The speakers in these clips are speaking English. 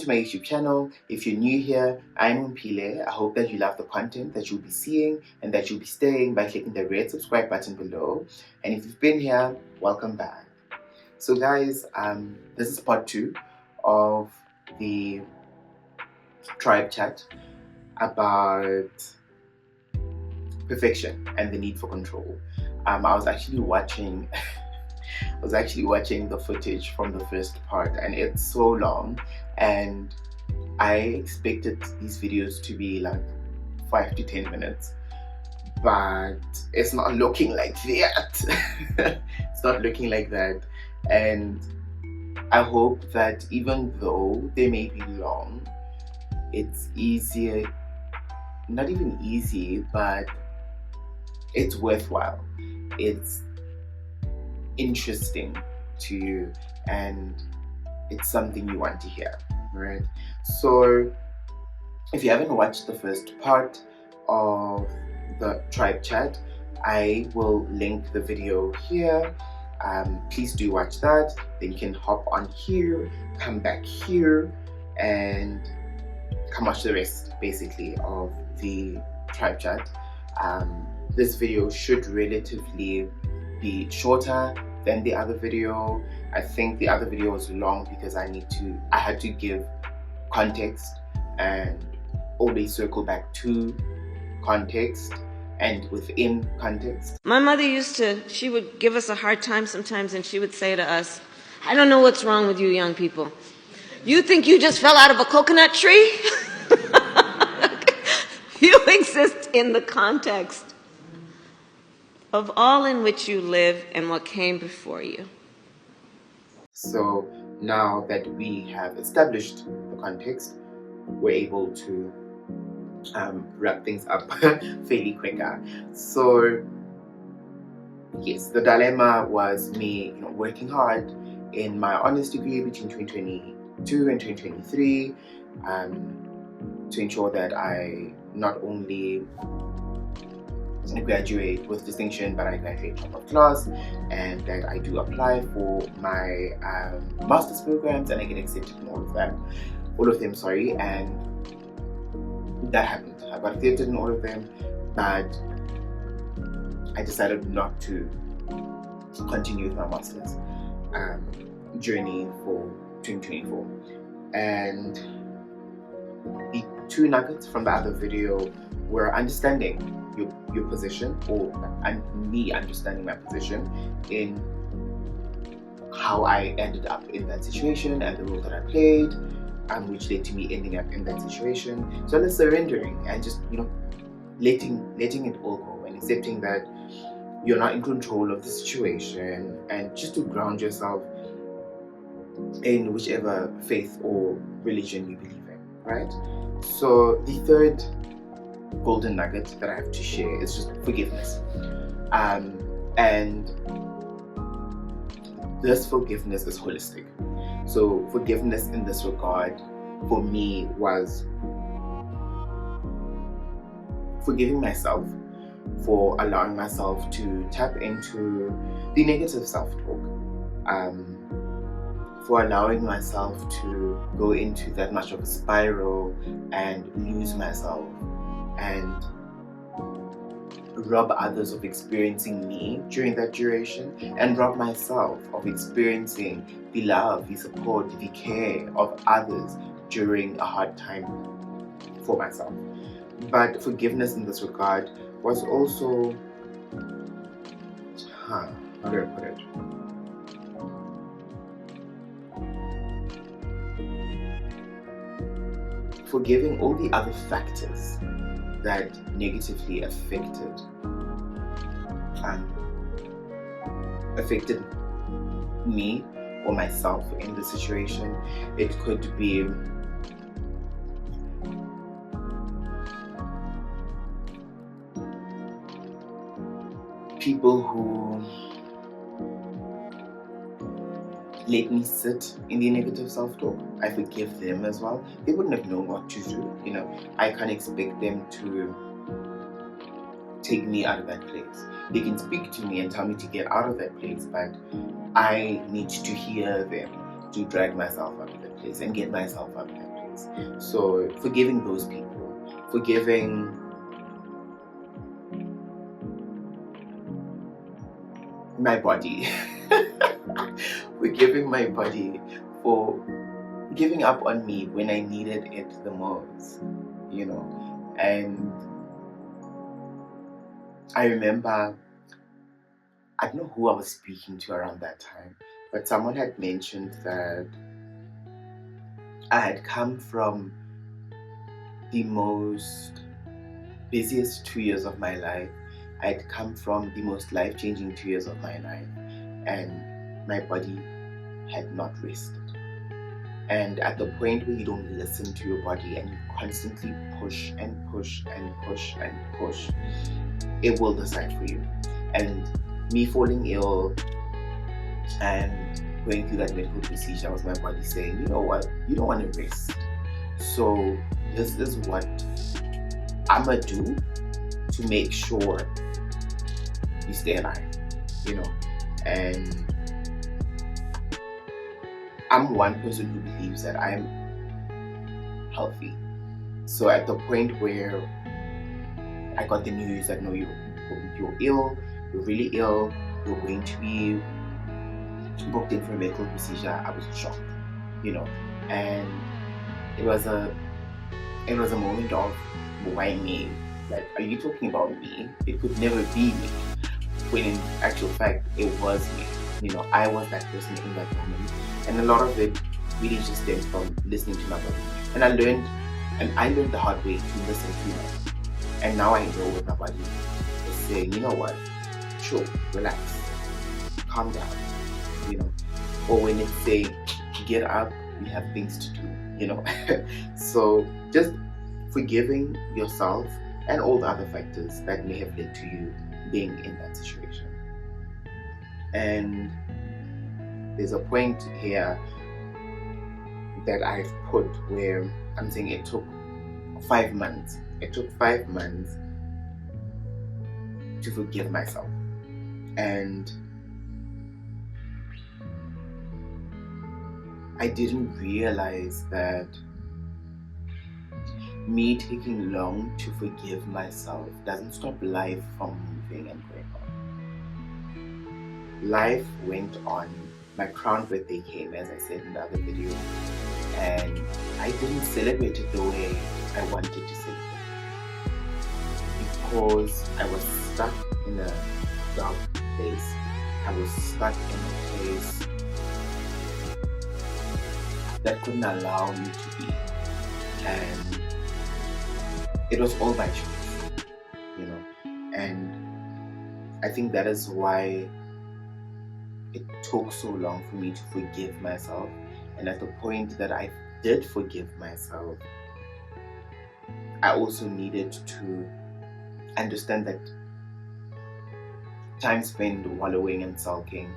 to my YouTube channel. If you're new here, I'm Mpile. I hope that you love the content that you'll be seeing and that you'll be staying by clicking the red subscribe button below. And if you've been here, welcome back. So guys, this is part 2 of the tribe chat about perfection and the need for control. I was actually watching the footage from the first part, and it's so long, and I expected these videos to be like 5 to 10 minutes, but it's not looking like that. It's not looking like that, and I hope that even though they may be long, it's easier, not even easy, but it's worthwhile. It's interesting to you, and it's something you want to hear, right? So if you haven't watched the first part of the tribe chat, I will link the video here. Please do watch that. Then you can hop on here, come back here, and come watch the rest basically of the tribe chat. This video should relatively be shorter than the other video. I think the other video was long because I had to give context and always circle back to context and within context. My mother she would give us a hard time sometimes, and she would say to us, "I don't know what's wrong with you young people. You think you just fell out of a coconut tree? You exist in the context of all in which you live and what came before you." So now that we have established the context, we're able to wrap things up fairly quicker. So yes, the dilemma was me working hard in my honors degree between 2022 and 2023 to ensure that I not only graduate with distinction, but I graduate top of class, and that I do apply for my master's programs and I get accepted in all of them, and that happened. I got accepted in all of them, but I decided not to continue with my master's journey for 2024. And the 2 nuggets from the other video were understanding your position, and me understanding my position in how I ended up in that situation and the role that I played, which led to me ending up in that situation. So let's surrendering and just letting it all go and accepting that you're not in control of the situation, and just to ground yourself in whichever faith or religion you believe in, right? So the third golden nugget that I have to share is just forgiveness, and this forgiveness is holistic. So forgiveness in this regard for me was forgiving myself for allowing myself to tap into the negative self-talk, for allowing myself to go into that much of a spiral and lose myself and rob others of experiencing me during that duration, and rob myself of experiencing the love, the support, the care of others during a hard time for myself. But forgiveness in this regard was also, how do I put it? Forgiving all the other factors that negatively affected me or myself in the situation. It could be people who let me sit in the negative self-talk. I forgive them as well. They wouldn't have known what to do. I can't expect them to take me out of that place. They can speak to me and tell me to get out of that place, but I need to hear them to drag myself out of that place and get myself out of that place. ways. So forgiving those people, forgiving my body, forgiving my body for giving up on me when I needed it the most, you know. And I remember, I don't know who I was speaking to around that time, but someone had mentioned that I had come from the most busiest 2 years of my life. I had come from the most life-changing 2 years of my life, and my body had not rested. And at the point where you don't listen to your body and you constantly push and push and push and push, it will decide for you. And me falling ill and going through that medical procedure was my body saying, you know what, you don't want to rest. So this is what I'm gonna do to make sure you stay alive, you know. And I'm one person who believes that I'm healthy. So at the point where I got the news that no, you're ill, you're really ill, you're going to be booked in for a medical procedure, I was shocked, you know. And it was a moment of, why me? Like, are you talking about me? It could never be me. When in actual fact, it was me. You know, I was that person in that moment. And a lot of it really just stemmed from listening to my body. And I learned the hard way to listen to my body. And now I know what my body is saying, you know what? Chill, relax, calm down, you know. Or when it's saying, get up, we have things to do, you know. So just forgiving yourself and all the other factors that may have led to you being in that situation. And there's a point here that I've put where I'm saying it took 5 months. It took 5 months to forgive myself. And I didn't realize that me taking long to forgive myself doesn't stop life from moving and going on. Life went on. My crown birthday came, as I said in the other video, and I didn't celebrate it the way I wanted to celebrate it, because I was stuck in a dark place. I was stuck in a place that couldn't allow me to be, and it was all by choice, you know. And I think that is why it took so long for me to forgive myself. And at the point that I did forgive myself, I also needed to understand that time spent wallowing and sulking,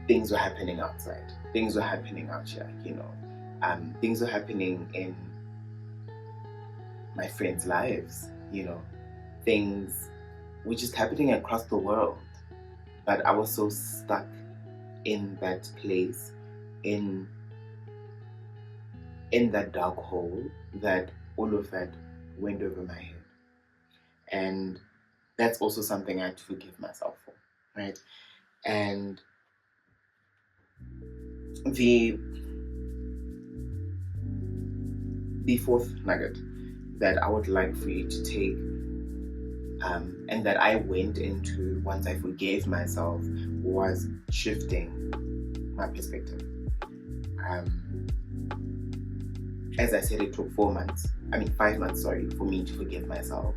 things were happening outside. Things were happening out here, you know. Things were happening in my friends' lives, you know. Things were just happening across the world. But I was so stuck in that place, in that dark hole, that all of that went over my head. And that's also something I had to forgive myself for, right? And the fourth nugget that I would like for you to take, and that I went into once I forgave myself, was shifting my perspective. As I said, it took 5 months, for me to forgive myself.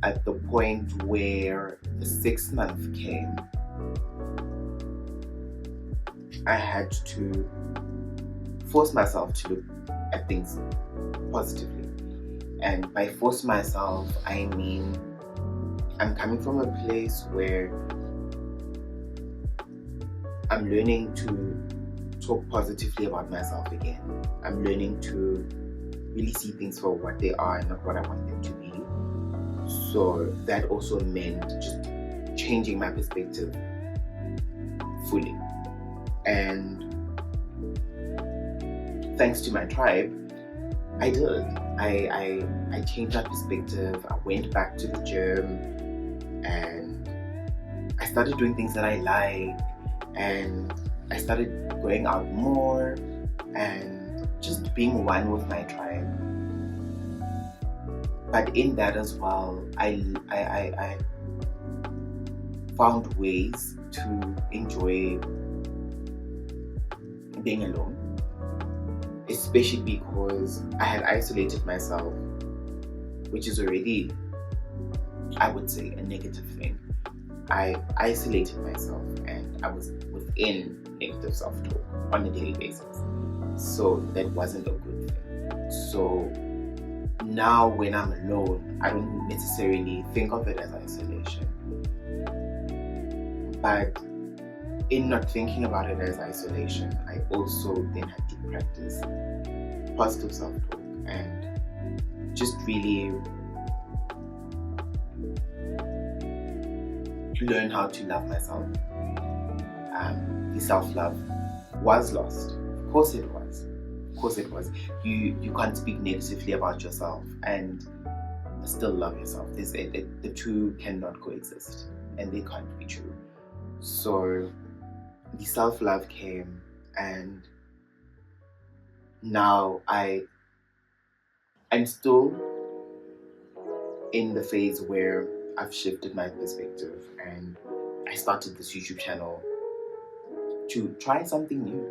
At the point where the 6th month came, I had to force myself to look at things positively. And by force myself, I mean I'm coming from a place where I'm learning to talk positively about myself again. I'm learning to really see things for what they are and not what I want them to be. So that also meant just changing my perspective fully. And thanks to my tribe, I did. I changed my perspective. I went back to the gym and I started doing things that I like, and I started going out more and just being one with my tribe. But in that as well, I found ways to enjoy being alone, especially because I had isolated myself, which is already, I would say, a negative thing. I isolated myself and I was within negative self-talk on a daily basis. So that wasn't a good thing. So now when I'm alone, I don't necessarily think of it as isolation. But in not thinking about it as isolation, I also then had to practice positive self-talk and just really learn how to love myself. The self-love was lost. Of course it was. Of course it was. You can't speak negatively about yourself and still love yourself. The two cannot coexist, and they can't be true. So the self-love came, and now I'm still in the phase where I've shifted my perspective and I started this YouTube channel to try something new,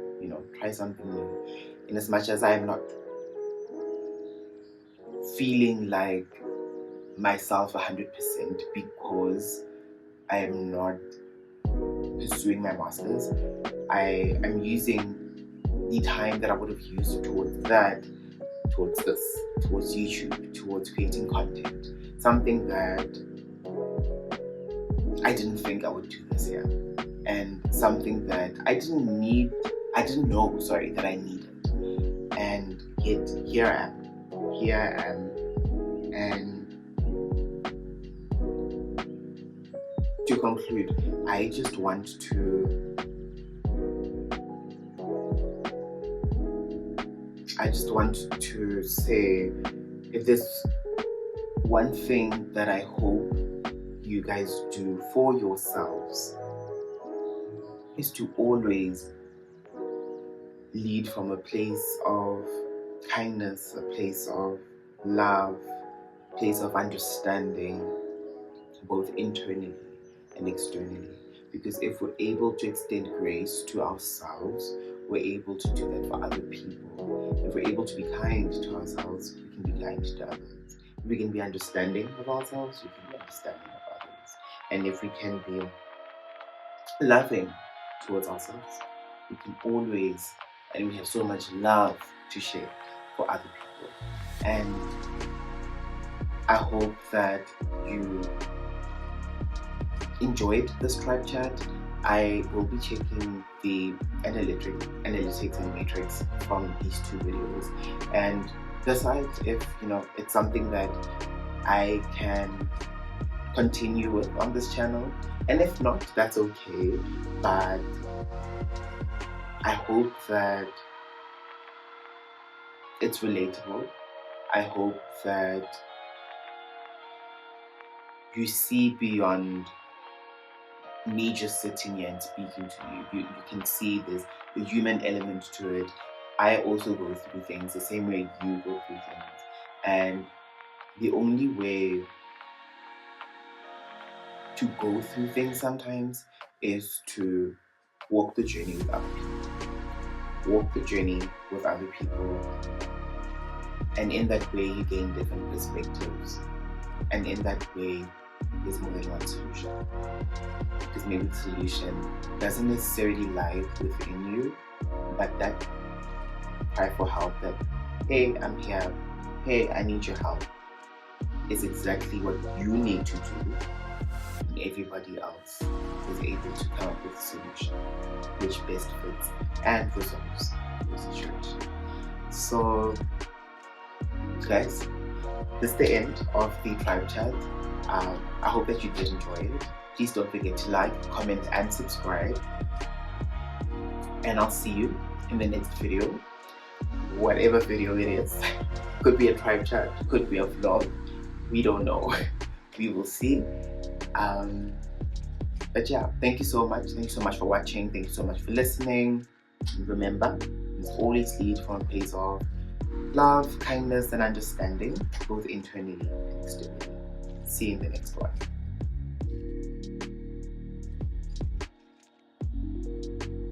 try something new. In as much as I'm not feeling like myself 100% because I am not pursuing my master's, I am using the time that I would have used towards that, towards this, towards YouTube, towards creating content, something that I didn't think I would do this year, and something that I didn't know that I needed. And yet here I am, and to conclude, I just want to say, if there's one thing that I hope you guys do for yourselves, is to always lead from a place of kindness, a place of love, a place of understanding, both internally and externally. Because if we're able to extend grace to ourselves, we're able to do that for other people. If we're able to be kind to ourselves, we can be kind to others. If we can be understanding of ourselves, we can be understanding of others. And if we can be loving towards ourselves, we can always, and we have so much love to share for other people. And I hope that you enjoyed this tribe chat. I will be checking the analytics and matrix from these two videos and decide if it's something that I can continue with on this channel, and if not, that's okay. But I hope that it's relatable. I hope that you see beyond me just sitting here and speaking to you. You can see there's the human element to it. I also go through things the same way you go through things. And the only way to go through things sometimes is to walk the journey with other people. Walk the journey with other people. And in that way, you gain different perspectives. And in that way, there's more than one solution. Because maybe the solution doesn't necessarily lie within you, but that cry for help, that, hey, I'm here, hey, I need your help, is exactly what you need to do. And everybody else is able to come up with a solution which best fits and resolves the situation. So, guys, this is the end of the tribe chat. I hope that you did enjoy it. Please don't forget to like, comment, and subscribe. And I'll see you in the next video. whatever video it is. Could be a tribe chat, could be a vlog, we don't know. We will see. But yeah, thank you so much. Thank you so much for watching. Thank you so much for listening. And remember, let's always lead from a place of love, kindness, and understanding, both internally and externally. See you in the next one.